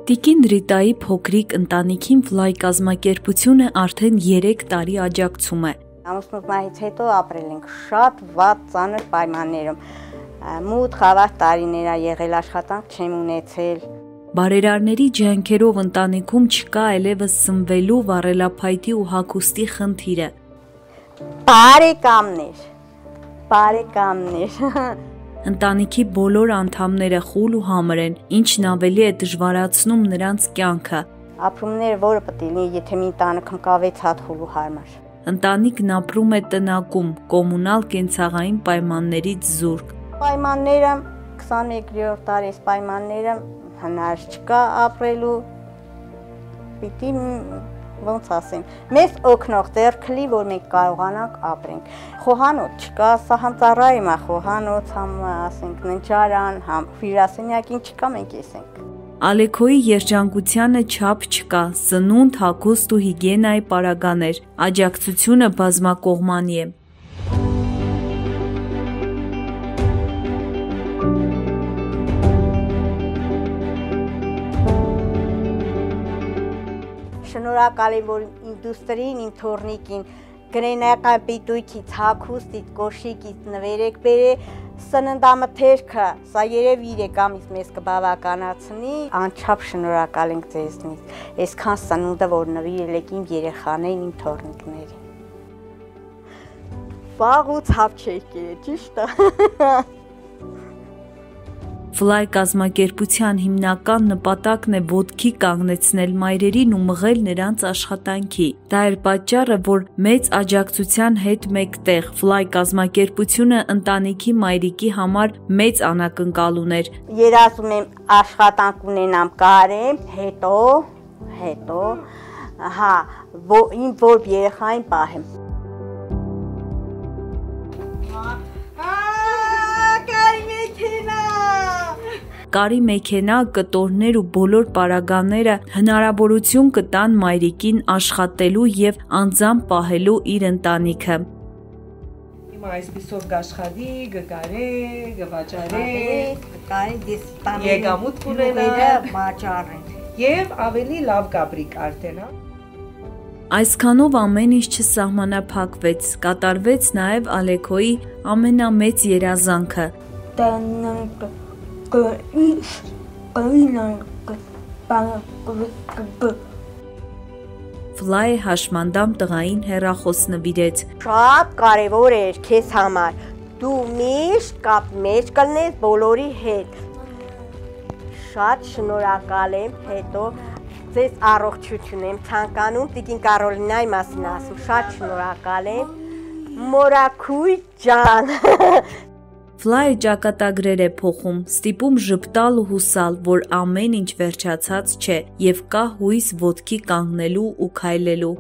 Տիկին Ռիտայի փոքրիկ ընտանիքին Fly կազմակերպությունը արդեն 3 տարի աջակցում է։ Ամուսնուց հետո ապրել ենք շատ վատ ծանր պայմաններում։ Մութ խավար տարիներ ա եղել, աշխատանք չեմ ունեցել։ Բարերարների ջանքերով ընտանիքում չկա այլևս սնվելու, վառելափայտի ու հագուստի խնդիրը։ Բարեկամներ։ Ընտանիքի բոլոր անդամները խուլ ու համր են, ինչն ավելի է դժվարացնում նրանց կյանքը։ Ապրումները որը պետք է լինի, եթե մի տանիքում կա 6 հատ խուլ ու հարմար։ Ընտանիքն ապրում է տնակում, կոմունալ կենցաղային պայմաններից զուրկ։ Պայմանները 21-րդ տարի պայմանները հնար չկա ապրելու։ Պիտի ոնց ասեմ, մեզ օգնող ձեռք լի, որ մենք կարողանանք ապրենք։ Խոհանոց չկա, սահանծառայում է խոհանոց, համ ասենք ննջարան, համ հյուրասենյակին չկա, մենք ես ենք։ Ալեքոյի երջանկությանը չափ չկա, սնունդ, հագուստ ու հիգիենայի պարագաներ, աջակցությունը բազմակողմանի է։ Շնորհակալ եմ, որ իմ դուստրին, իմ թոռնիկին գրենական պիտույքից, հագուստից, կոշիկից նվերեք բերե, սննդամթերքը, սա երևի 3 ամիս մեզ կբավականացնի, անչափ շնորհակալ ենք ձեզնից, այսքան սնունդը, որ նվիրել եք իմ երեխաներին, իմ թոռնիկներին։ Վաղ ու ցավ չեք է, ճիշտ է։ Fly կազմակերպության հիմնական նպատակն է ոտքի կանգնեցնել մայրերին ու մղել նրանց աշխատանքի։ Դա էր պատճառը, որ մեծ աջակցության հետ մեկտեղ Fly կազմակերպությունը ընտանիքի մայրիկի համար մեծ անակնկալ ուներ։ Երազում եմ աշխատանք ունենամ, կարեմ, հետո, իմ որ երեխային պահեմ։ Կարի մեքենա, կտորներ ու բոլոր պարագաները հնարավորություն կտան մայրիկին աշխատելու եւ անձամբ պահելու իր ընտանիքը։ Հիմա այսպիսով գաշխատի, գկարե, գվաճարե, եկամուտ կունենա, վաճառեն։ Եվ ավելի լավ կապրիկ արդեն, հա։ Այսքանով ամեն ինչ չսահմանափակվեց, կատարվեց նաեւ Ալեքոյի ամենամեծ երազանքը։ Fly հաշմանդամ տղային հեռախոս նվիրեց։ Շատ կարևոր էր քեզ համար, դու միշտ կապ մեջ կլնես բոլորի հետ։ Շատ շնորհակալ եմ, հետո ձեզ առողջություն եմ ցանկանում, տիկին Կարոլինայի մասին ասում, շատ շնորհակալ եմ, մորաքույր ջան։ Fly-ը ճակատագրեր է փոխում, ստիպում ժպտալ ու հուսալ, որ ամեն ինչ վերջացած չէ եւ կա հույս ոտքի կանգնելու ու քայլելու։